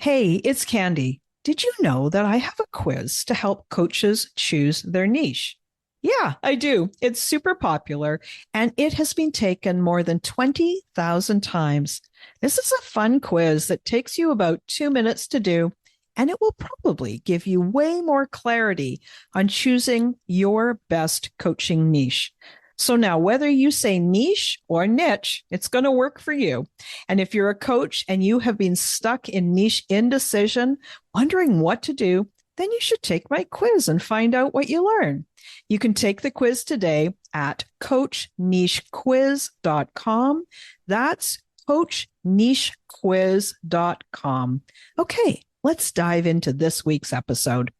Hey, it's Candy. Did you know that I have a quiz to help coaches choose their niche? Yeah, I do. It's super popular and it has been taken more than 20,000 times. This is a fun quiz that takes you about 2 minutes to do, and it will probably give you way more clarity on choosing your best coaching niche. So now, whether you say niche or niche, it's going to work for you. And if you're a coach and you have been stuck in niche indecision, wondering what to do, then you should take my quiz and find out what you learn. You can take the quiz today at coachnichequiz.com. That's coachnichequiz.com. Okay, let's dive into this week's episode.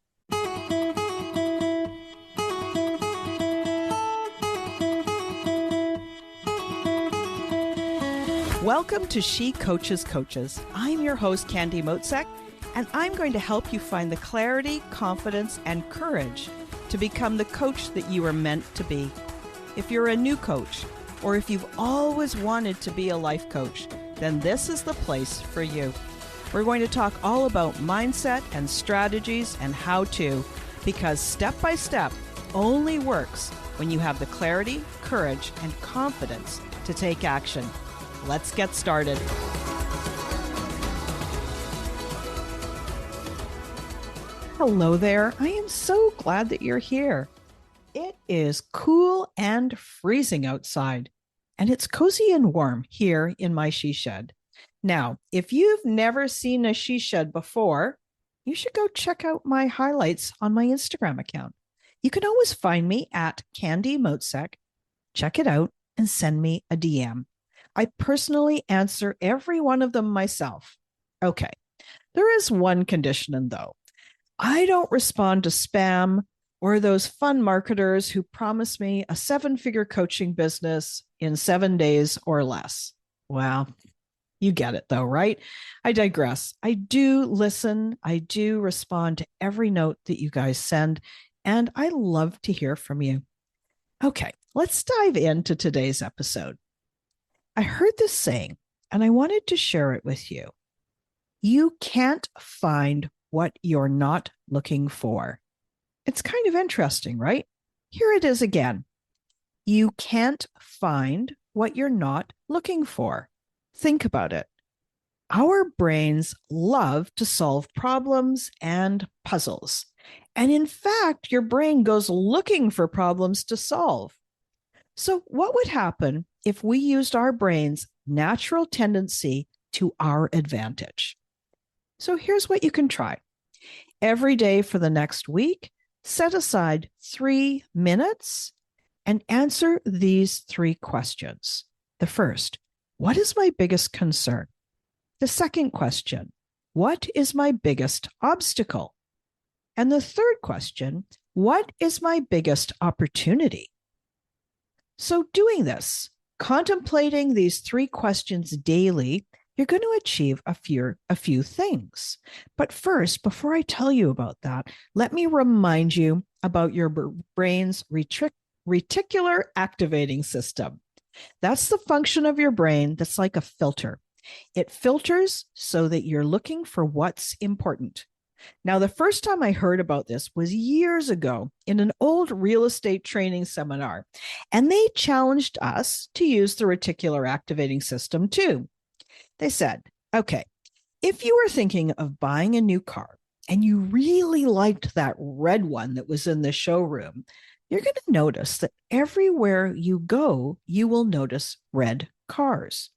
Welcome to She Coaches Coaches. I'm your host, Candy Motzek, and I'm going to help you find the clarity, confidence, and courage to become the coach that you are meant to be. If you're a new coach, or if you've always wanted to be a life coach, then this is the place for you. We're going to talk all about mindset and strategies and how to, because step by step only works when you have the clarity, courage, and confidence to take action. Let's get started. Hello there. I am so glad that you're here. It is cool and freezing outside, and it's cozy and warm here in my she shed. Now, if you've never seen a she shed before, you should go check out my highlights on my Instagram account. You can always find me at Candy Motzek. Check it out and send me a DM. I personally answer every one of them myself. Okay, there is one condition though. I don't respond to spam or those fun marketers who promise me a 7-figure coaching business in 7 days or less. Well, you get it though, right? I digress. I do listen. I do respond to every note that you guys send, and I love to hear from you. Okay, let's dive into today's episode. I heard this saying, and I wanted to share it with you. You can't find what you're not looking for. It's kind of interesting, right? Here it is again. You can't find what you're not looking for. Think about it. Our brains love to solve problems and puzzles. And in fact, your brain goes looking for problems to solve. So what would happen if we used our brain's natural tendency to our advantage? So here's what you can try. Every day for the next week, set aside 3 minutes and answer these 3 questions. The first, what is my biggest concern? The second question, what is my biggest obstacle? And the third question, what is my biggest opportunity? So doing this, contemplating these 3 questions daily, you're going to achieve a few things. But first, before I tell you about that, let me remind you about your brain's reticular activating system. That's the function of your brain that's like a filter. It filters so that you're looking for what's important. Now, the first time I heard about this was years ago in an old real estate training seminar, and they challenged us to use the reticular activating system too. They said, okay, if you were thinking of buying a new car and you really liked that red one that was in the showroom, you're going to notice that everywhere you go, you will notice red cars.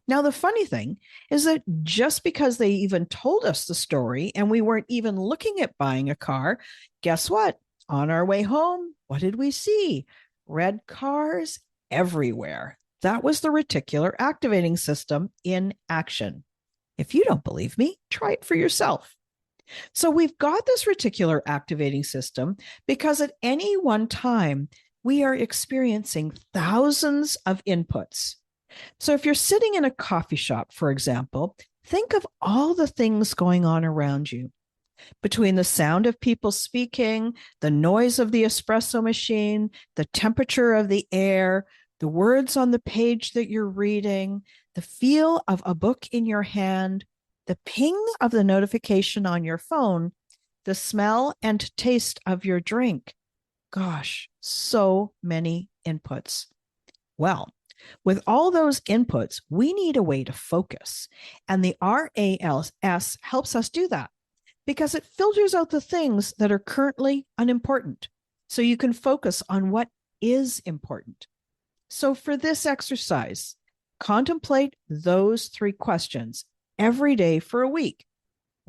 Now, the funny thing is that just because they even told us the story and we weren't even looking at buying a car, guess what? On our way home, what did we see? Red cars everywhere. That was the reticular activating system in action. If you don't believe me, try it for yourself. So we've got this reticular activating system because at any one time, we are experiencing thousands of inputs. So if you're sitting in a coffee shop, for example, think of all the things going on around you. Between the sound of people speaking, the noise of the espresso machine, the temperature of the air, the words on the page that you're reading, the feel of a book in your hand, The ping of the notification on your phone, the smell and taste of your drink. Gosh, so many inputs. Well, with all those inputs, we need a way to focus. And the RAS helps us do that because it filters out the things that are currently unimportant. So you can focus on what is important. So for this exercise, contemplate those 3 questions every day for a week.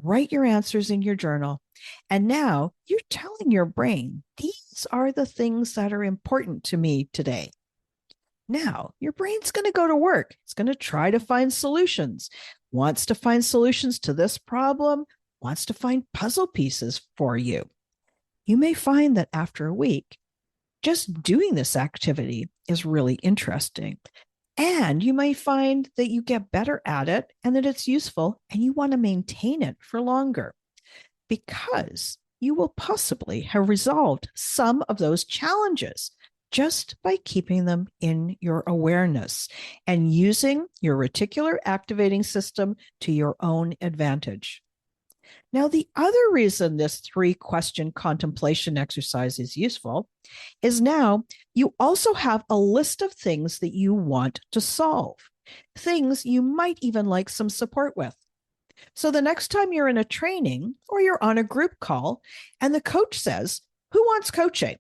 Write your answers in your journal. And now you're telling your brain, these are the things that are important to me today. Now, your brain's going to go to work. It's going to try to find solutions, wants to find solutions to this problem, wants to find puzzle pieces for you. You may find that after a week, just doing this activity is really interesting. And you may find that you get better at it and that it's useful and you want to maintain it for longer because you will possibly have resolved some of those challenges just by keeping them in your awareness and using your reticular activating system to your own advantage. Now, the other reason this 3-question contemplation exercise is useful is now you also have a list of things that you want to solve, things you might even like some support with. So the next time you're in a training or you're on a group call and the coach says, "Who wants coaching?"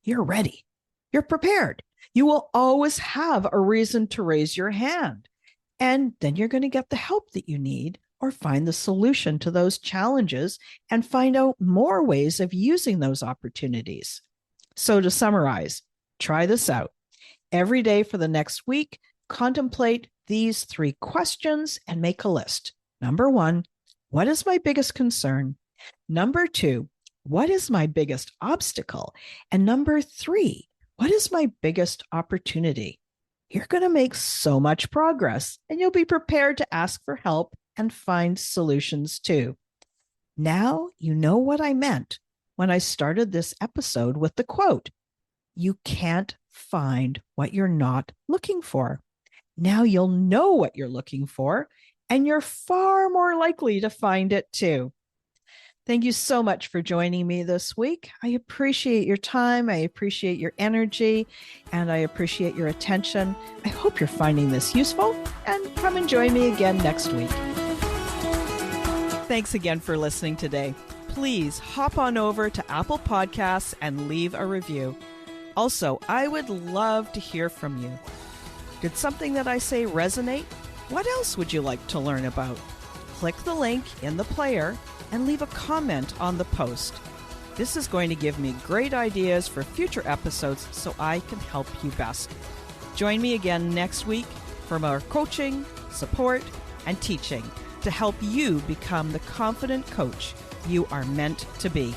You're ready. You're prepared. You will always have a reason to raise your hand. And then you're going to get the help that you need or find the solution to those challenges and find out more ways of using those opportunities. So to summarize, try this out. Every day for the next week, contemplate these 3 questions and make a list. Number 1, what is my biggest concern? Number 2, what is my biggest obstacle? And number 3, what is my biggest opportunity? You're going to make so much progress and you'll be prepared to ask for help and find solutions too. Now you know what I meant when I started this episode with the quote, "You can't find what you're not looking for." Now you'll know what you're looking for and you're far more likely to find it too. Thank you so much for joining me this week. I appreciate your time. I appreciate your energy, and I appreciate your attention. I hope you're finding this useful, and come and join me again next week. Thanks again for listening today. Please hop on over to Apple Podcasts and leave a review. Also, I would love to hear from you. Did something that I say resonate? What else would you like to learn about? Click the link in the player and leave a comment on the post. This is going to give me great ideas for future episodes so I can help you best. Join me again next week for more coaching, support, and teaching to help you become the confident coach you are meant to be.